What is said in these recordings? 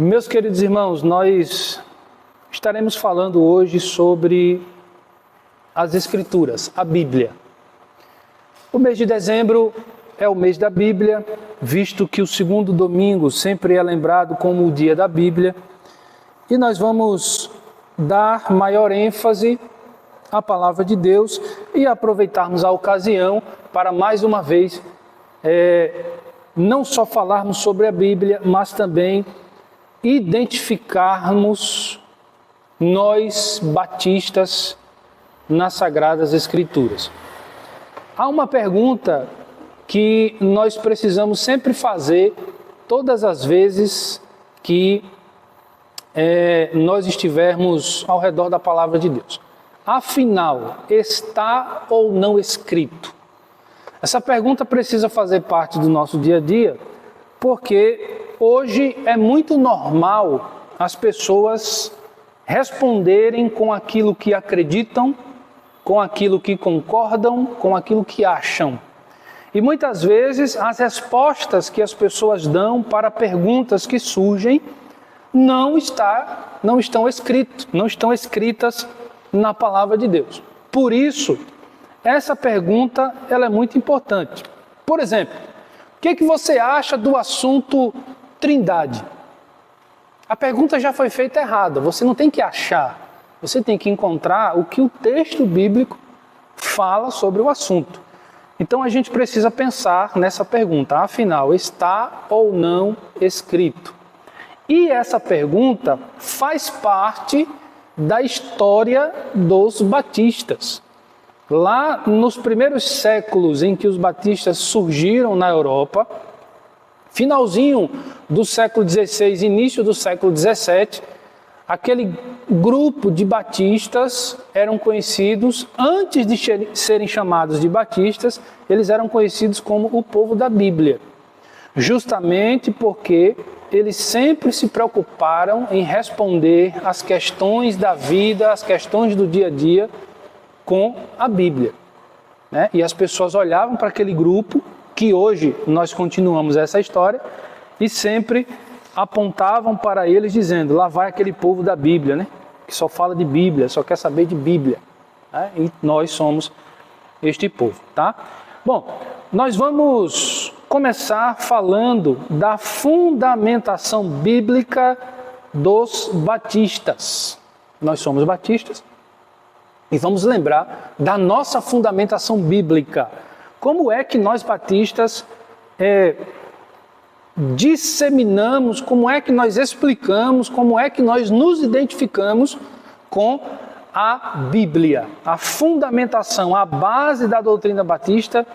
Meus queridos irmãos, nós estaremos falando hoje sobre as Escrituras, a Bíblia. O mês de dezembro é o mês da Bíblia, visto que o segundo domingo sempre é lembrado como o dia da Bíblia, e nós vamos dar maior ênfase à palavra de Deus e aproveitarmos a ocasião para mais uma vez não só falarmos sobre a Bíblia, mas também identificarmos nós batistas nas Sagradas Escrituras. Há uma pergunta que nós precisamos sempre fazer todas as vezes que nós estivermos ao redor da palavra de Deus. Afinal, está ou não escrito? Essa pergunta precisa fazer parte do nosso dia a dia, porque hoje é muito normal as pessoas responderem com aquilo que acreditam, com aquilo que concordam, com aquilo que acham. E muitas vezes as respostas que as pessoas dão para perguntas que surgem não estão escritas na palavra de Deus. Por isso, essa pergunta ela é muito importante. Por exemplo, o que você acha do assunto Trindade? A pergunta já foi feita errada. Você não tem que achar, você tem que encontrar o que o texto bíblico fala sobre o assunto. Então a gente precisa pensar nessa pergunta. Afinal, está ou não escrito? E essa pergunta faz parte da história dos batistas. Lá nos primeiros séculos em que os batistas surgiram na Europa, finalzinho do século XVI, início do século XVII, aquele grupo de batistas eram conhecidos, antes de serem chamados de batistas, eles eram conhecidos como o povo da Bíblia, justamente porque eles sempre se preocuparam em responder às questões da vida, às questões do dia a dia, com a Bíblia, né? E as pessoas olhavam para aquele grupo, que hoje nós continuamos essa história, e sempre apontavam para eles dizendo, lá vai aquele povo da Bíblia, né? Que só fala de Bíblia, só quer saber de Bíblia, né? E nós somos este povo, tá? Bom, nós vamos começar falando da fundamentação bíblica dos batistas. Nós somos batistas. E vamos lembrar da nossa fundamentação bíblica. Como é que nós batistas disseminamos, como é que nós explicamos, como é que nós nos identificamos com a Bíblia? A fundamentação, a base da doutrina batista,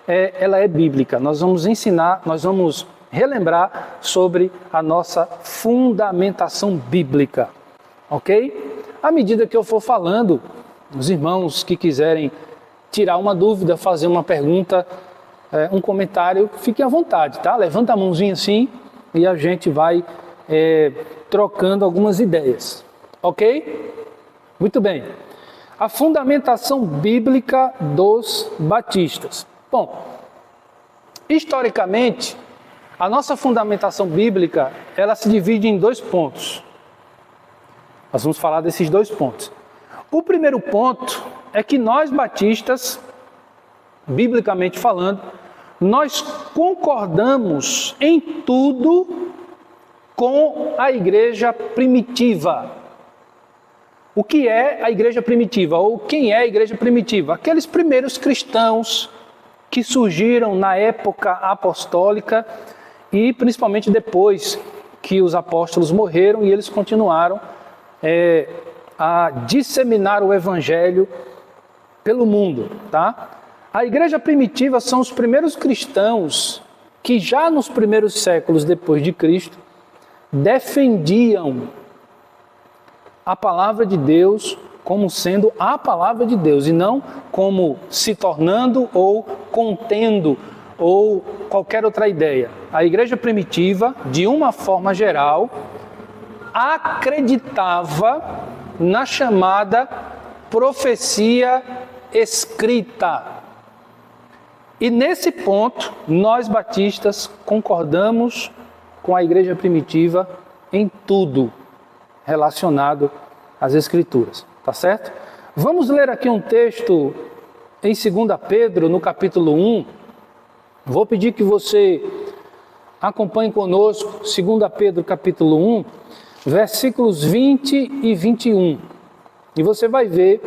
ela é bíblica. Nós vamos ensinar, nós vamos relembrar sobre a nossa fundamentação bíblica. Ok? À medida que eu for falando, os irmãos que quiserem tirar uma dúvida, fazer uma pergunta, um comentário, fiquem à vontade, tá? Levanta a mãozinha assim e a gente vai trocando algumas ideias, ok? Muito bem. A fundamentação bíblica dos batistas. Bom, historicamente, a nossa fundamentação bíblica, ela se divide em dois pontos. Nós vamos falar desses dois pontos. O primeiro ponto é que nós batistas, biblicamente falando, nós concordamos em tudo com a igreja primitiva. O que é a igreja primitiva? Ou quem é a igreja primitiva? Aqueles primeiros cristãos que surgiram na época apostólica e principalmente depois que os apóstolos morreram e eles continuaram a disseminar o evangelho pelo mundo, tá? A igreja primitiva são os primeiros cristãos que já nos primeiros séculos depois de Cristo defendiam a palavra de Deus como sendo a palavra de Deus e não como se tornando ou contendo ou qualquer outra ideia. A igreja primitiva, de uma forma geral, acreditava na chamada profecia escrita. E nesse ponto, nós batistas concordamos com a igreja primitiva em tudo relacionado às Escrituras, tá certo? Vamos ler aqui um texto em 2 Pedro, no capítulo 1. Vou pedir que você acompanhe conosco, 2 Pedro, capítulo 1, versículos 20 e 21. E você vai ver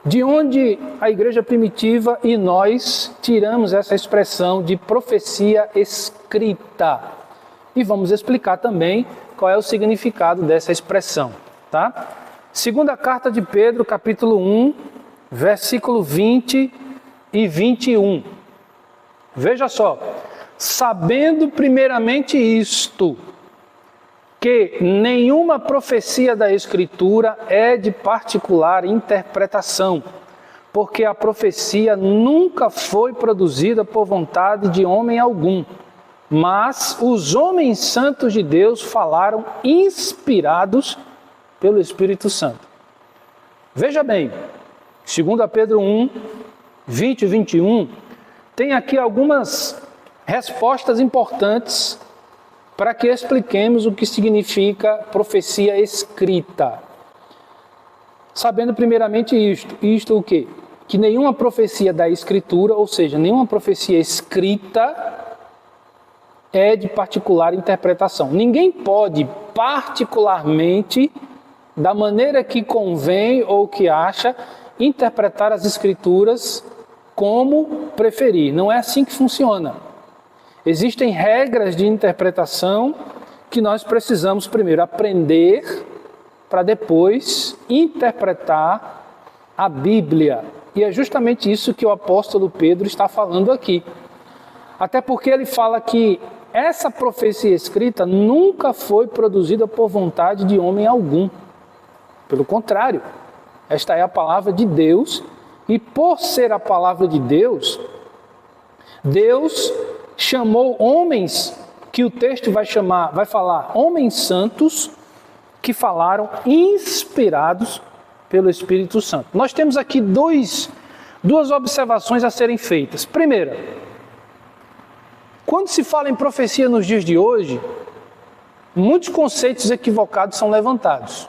de onde a igreja primitiva e nós tiramos essa expressão de profecia escrita. E vamos explicar também qual é o significado dessa expressão, tá? Segunda carta de Pedro, capítulo 1, versículo 20 e 21. Veja só: sabendo primeiramente isto, que nenhuma profecia da Escritura é de particular interpretação, porque a profecia nunca foi produzida por vontade de homem algum, mas os homens santos de Deus falaram inspirados pelo Espírito Santo. Veja bem, 2 Pedro 1, 20 e 21, tem aqui algumas respostas importantes para que expliquemos o que significa profecia escrita. Sabendo primeiramente isto o quê? Que nenhuma profecia da Escritura, ou seja, nenhuma profecia escrita é de particular interpretação. Ninguém pode particularmente, da maneira que convém ou que acha, interpretar as Escrituras como preferir. Não é assim que funciona. Existem regras de interpretação que nós precisamos primeiro aprender para depois interpretar a Bíblia. E é justamente isso que o apóstolo Pedro está falando aqui. Até porque ele fala que essa profecia escrita nunca foi produzida por vontade de homem algum. Pelo contrário, esta é a palavra de Deus, e por ser a palavra de Deus, Deus chamou homens, que o texto vai falar, homens santos, que falaram inspirados pelo Espírito Santo. Nós temos aqui duas observações a serem feitas. Primeira, quando se fala em profecia nos dias de hoje, muitos conceitos equivocados são levantados.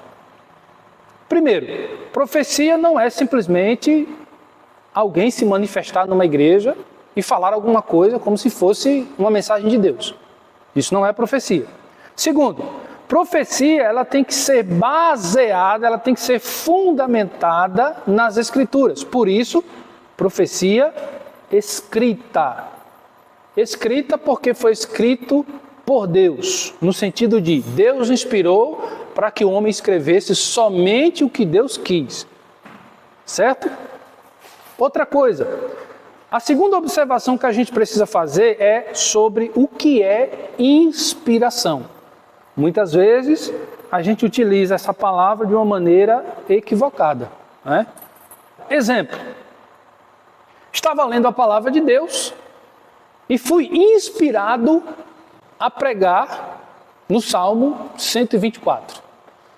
Primeiro, profecia não é simplesmente alguém se manifestar numa igreja e falar alguma coisa como se fosse uma mensagem de Deus. Isso não é profecia. Segundo, profecia ela tem que ser baseada, ela tem que ser fundamentada nas Escrituras. Por isso, profecia escrita. Escrita porque foi escrito por Deus, no sentido de Deus inspirou para que o homem escrevesse somente o que Deus quis. Certo? Outra coisa, a segunda observação que a gente precisa fazer é sobre o que é inspiração. Muitas vezes a gente utiliza essa palavra de uma maneira equivocada, né? Exemplo, estava lendo a palavra de Deus e fui inspirado a pregar no Salmo 124.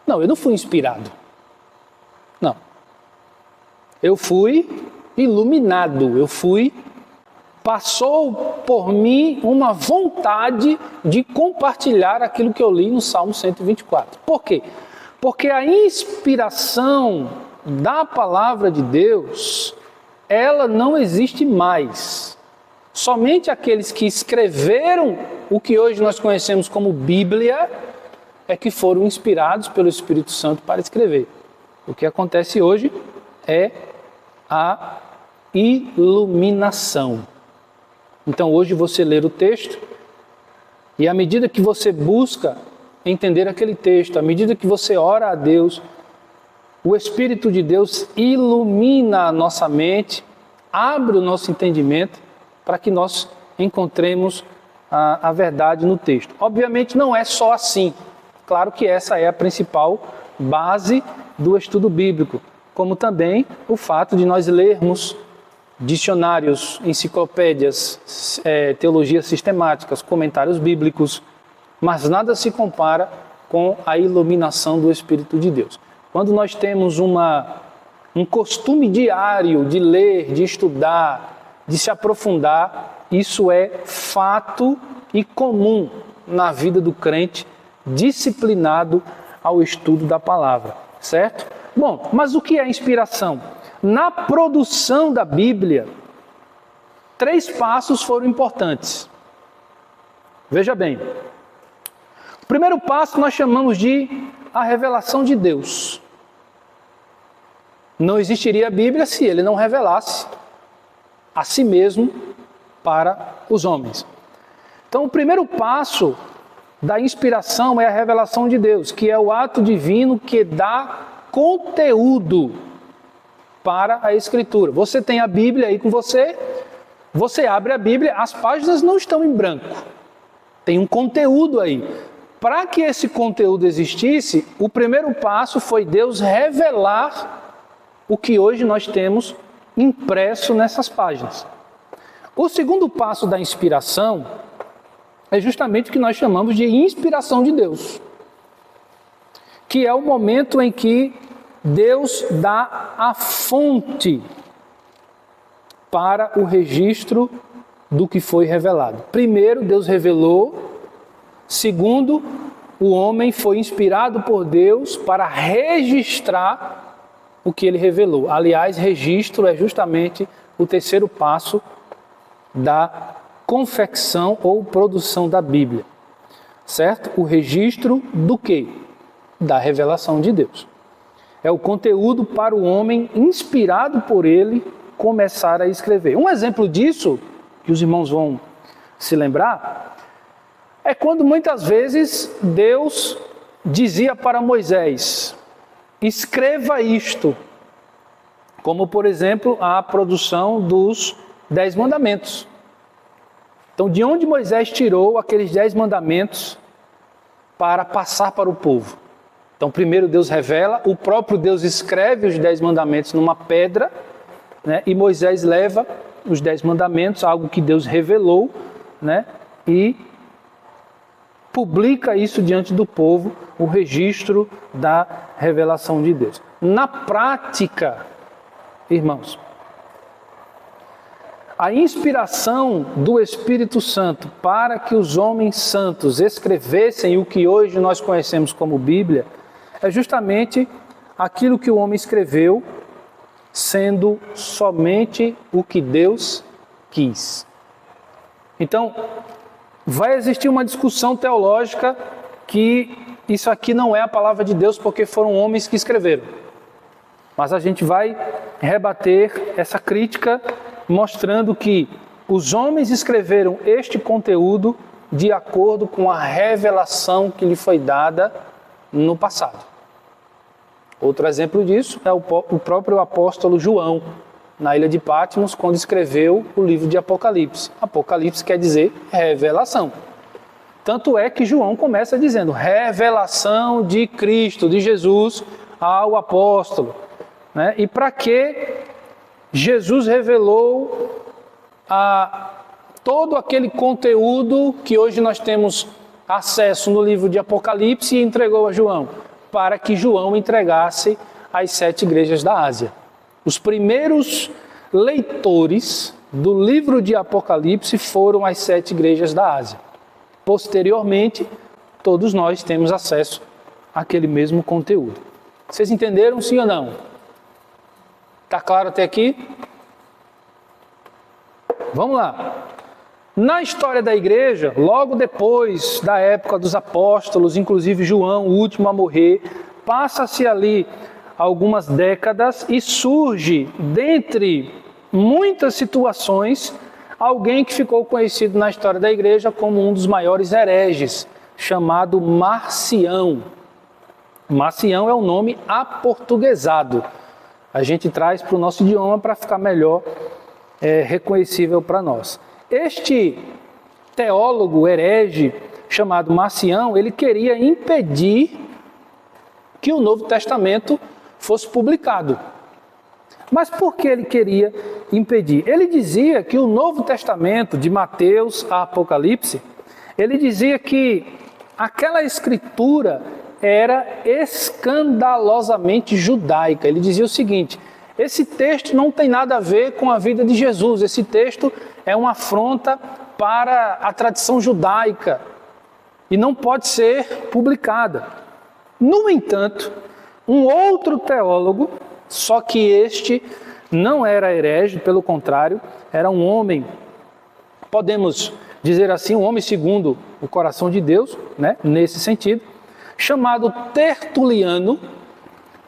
Não, eu não fui inspirado. Não. Eu fui iluminado, passou por mim uma vontade de compartilhar aquilo que eu li no Salmo 124. Por quê? Porque a inspiração da palavra de Deus, ela não existe mais. Somente aqueles que escreveram o que hoje nós conhecemos como Bíblia é que foram inspirados pelo Espírito Santo para escrever. O que acontece hoje é a iluminação. Então hoje você lê o texto e à medida que você busca entender aquele texto, à medida que você ora a Deus, o Espírito de Deus ilumina a nossa mente, abre o nosso entendimento para que nós encontremos a verdade no texto. Obviamente não é só assim. Claro que essa é a principal base do estudo bíblico, como também o fato de nós lermos dicionários, enciclopédias, teologias sistemáticas, comentários bíblicos, mas nada se compara com a iluminação do Espírito de Deus. Quando nós temos um costume diário de ler, de estudar, de se aprofundar, isso é fato e comum na vida do crente disciplinado ao estudo da palavra, certo? Bom, mas o que é inspiração? Na produção da Bíblia, 3 passos foram importantes. Veja bem, o primeiro passo nós chamamos de a revelação de Deus. Não existiria a Bíblia se ele não revelasse a si mesmo para os homens. Então, o primeiro passo da inspiração é a revelação de Deus, que é o ato divino que dá conteúdo para a Escritura. Você tem a Bíblia aí com você, você abre a Bíblia, as páginas não estão em branco. Tem um conteúdo aí. Para que esse conteúdo existisse, o primeiro passo foi Deus revelar o que hoje nós temos impresso nessas páginas. O segundo passo da inspiração é justamente o que nós chamamos de inspiração de Deus, que é o momento em que Deus dá a fonte para o registro do que foi revelado. Primeiro, Deus revelou. Segundo, o homem foi inspirado por Deus para registrar o que ele revelou. Aliás, registro é justamente o terceiro passo da confecção ou produção da Bíblia. Certo? O registro do quê? Da revelação de Deus. É o conteúdo para o homem, inspirado por ele, começar a escrever. Um exemplo disso, que os irmãos vão se lembrar, é quando muitas vezes Deus dizia para Moisés: escreva isto, como por exemplo a produção dos 10 mandamentos. Então, de onde Moisés tirou aqueles 10 mandamentos para passar para o povo? Então, primeiro Deus revela, o próprio Deus escreve os 10 mandamentos numa pedra, né? E Moisés leva os 10 mandamentos, algo que Deus revelou, né? E publica isso diante do povo, o registro da revelação de Deus. Na prática, irmãos, a inspiração do Espírito Santo para que os homens santos escrevessem o que hoje nós conhecemos como Bíblia é justamente aquilo que o homem escreveu, sendo somente o que Deus quis. Então, vai existir uma discussão teológica que isso aqui não é a palavra de Deus porque foram homens que escreveram. Mas a gente vai rebater essa crítica mostrando que os homens escreveram este conteúdo de acordo com a revelação que lhe foi dada no passado. Outro exemplo disso é o próprio apóstolo João, na ilha de Patmos, quando escreveu o livro de Apocalipse. Apocalipse quer dizer revelação. Tanto é que João começa dizendo revelação de Cristo, de Jesus ao apóstolo. Né? E para que Jesus revelou todo aquele conteúdo que hoje nós temos acesso no livro de Apocalipse e entregou a João? Para que João entregasse às 7 igrejas da Ásia. Os primeiros leitores do livro de Apocalipse foram as 7 igrejas da Ásia. Posteriormente, todos nós temos acesso àquele mesmo conteúdo. Vocês entenderam, sim ou não? Está claro até aqui? Vamos lá. Na história da igreja, logo depois da época dos apóstolos, inclusive João, o último a morrer, passa-se ali algumas décadas e surge, dentre muitas situações, alguém que ficou conhecido na história da igreja como um dos maiores hereges, chamado Marcião. Marcião é um nome aportuguesado. A gente traz para o nosso idioma para ficar melhor reconhecível para nós. Este teólogo herege chamado Marcião, ele queria impedir que o Novo Testamento fosse publicado. Mas por que ele queria impedir? Ele dizia que o Novo Testamento, de Mateus a Apocalipse, ele dizia que aquela escritura era escandalosamente judaica. Ele dizia o seguinte: esse texto não tem nada a ver com a vida de Jesus, esse texto é uma afronta para a tradição judaica. e não pode ser publicada. No entanto, um outro teólogo, só que este não era herege, pelo contrário, era um homem, podemos dizer assim, um homem segundo o coração de Deus, né, nesse sentido, chamado Tertuliano.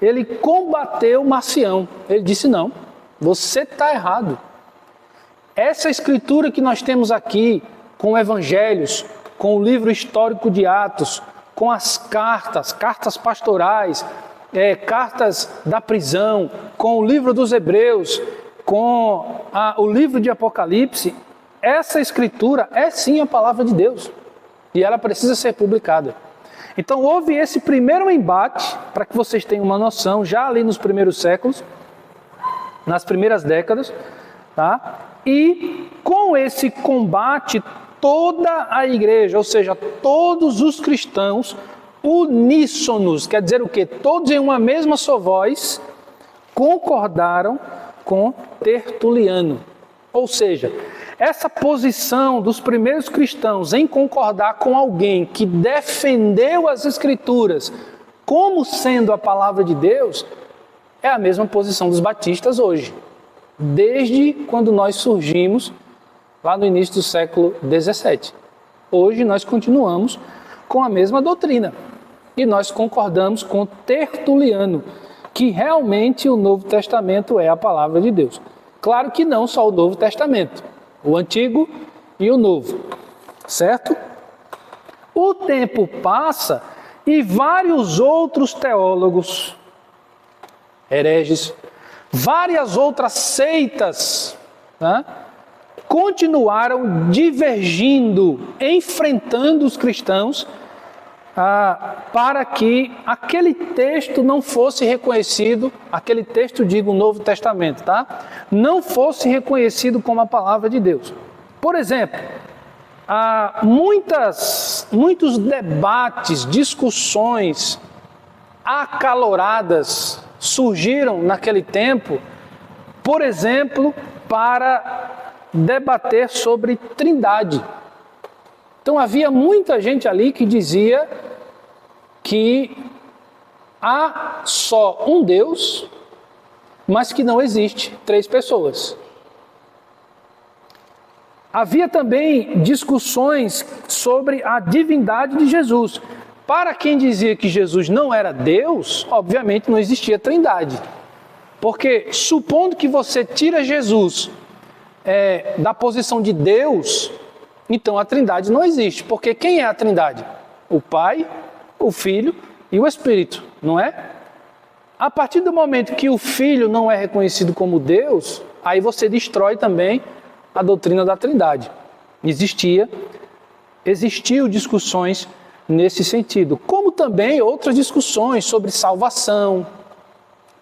Ele combateu Marcião. Ele disse: não, você está errado. Essa escritura que nós temos aqui, com evangelhos, com o livro histórico de Atos, com as cartas pastorais, cartas da prisão, com o livro dos Hebreus, com o livro de Apocalipse, essa escritura é sim a palavra de Deus e ela precisa ser publicada. Então houve esse primeiro embate, para que vocês tenham uma noção, já ali nos primeiros séculos, nas primeiras décadas, tá? E com esse combate, toda a igreja, ou seja, todos os cristãos uníssonos, quer dizer o quê? Todos em uma mesma só voz, concordaram com Tertuliano. Ou seja, essa posição dos primeiros cristãos em concordar com alguém que defendeu as Escrituras como sendo a palavra de Deus, é a mesma posição dos batistas hoje, desde quando nós surgimos lá no início do século XVII. Hoje nós continuamos com a mesma doutrina e nós concordamos com Tertuliano, que realmente o Novo Testamento é a palavra de Deus. Claro que não só o Novo Testamento, o Antigo e o Novo, certo? O tempo passa e vários outros teólogos, hereges, várias outras seitas, né, continuaram divergindo, enfrentando os cristãos, para que aquele texto não fosse reconhecido, aquele texto, digo, o Novo Testamento, tá? Não fosse reconhecido como a palavra de Deus. Por exemplo, muitos debates, discussões acaloradas surgiram naquele tempo, por exemplo, para debater sobre trindade. Então havia muita gente ali que dizia que há só um Deus, mas que não existe 3 pessoas. Havia também discussões sobre a divindade de Jesus. Para quem dizia que Jesus não era Deus, obviamente não existia trindade. Porque supondo que você tira Jesus da posição de Deus, então a trindade não existe. Porque quem é a trindade? O Pai, o Filho e o Espírito, não é? A partir do momento que o Filho não é reconhecido como Deus, aí você destrói também a doutrina da trindade. Existiu discussões nesse sentido, como também outras discussões sobre salvação.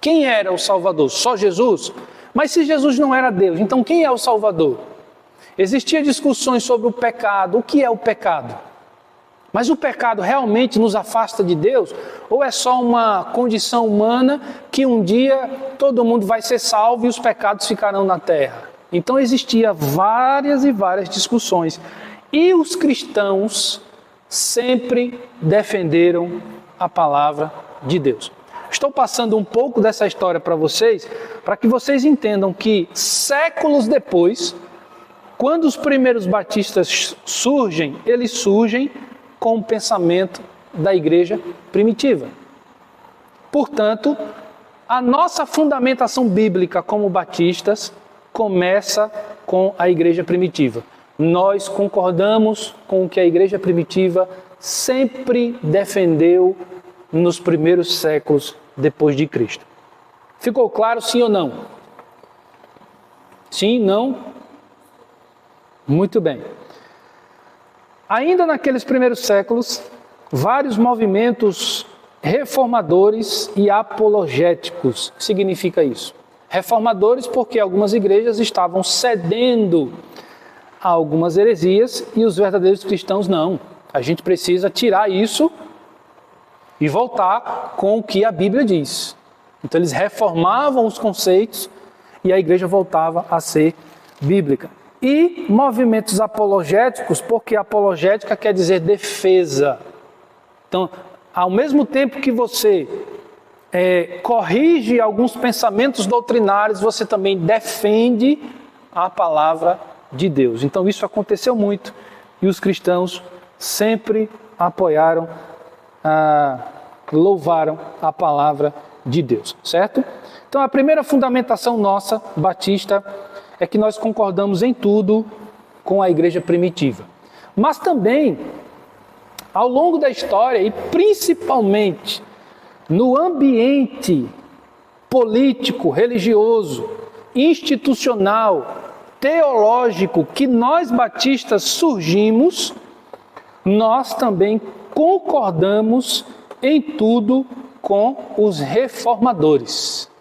Quem era o Salvador? Só Jesus? Mas se Jesus não era Deus, então quem é o Salvador? Existiam discussões sobre o pecado. O que é o pecado? Mas o pecado realmente nos afasta de Deus? Ou é só uma condição humana que um dia todo mundo vai ser salvo e os pecados ficarão na terra? Então existiam várias e várias discussões. E os cristãos sempre defenderam a palavra de Deus. Estou passando um pouco dessa história para vocês, para que vocês entendam que séculos depois, quando os primeiros batistas surgem, eles surgem com o pensamento da igreja primitiva. Portanto, a nossa fundamentação bíblica como batistas começa com a igreja primitiva. Nós concordamos com o que a igreja primitiva sempre defendeu nos primeiros séculos depois de Cristo. Ficou claro, sim ou não? Sim, não? Muito bem. Ainda naqueles primeiros séculos, vários movimentos reformadores e apologéticos. O que significa isso? Reformadores porque algumas igrejas estavam cedendo a algumas heresias e os verdadeiros cristãos não. A gente precisa tirar isso e voltar com o que a Bíblia diz. Então eles reformavam os conceitos e a igreja voltava a ser bíblica. e movimentos apologéticos, porque apologética quer dizer defesa. Então, ao mesmo tempo que você corrige alguns pensamentos doutrinários, você também defende a palavra de Deus. Então, isso aconteceu muito e os cristãos sempre apoiaram, louvaram a palavra de Deus, certo? Então, a primeira fundamentação nossa, batista, é que nós concordamos em tudo com a igreja primitiva. Mas também, ao longo da história, e principalmente no ambiente político, religioso, institucional, teológico que nós batistas surgimos, nós também concordamos em tudo com os reformadores.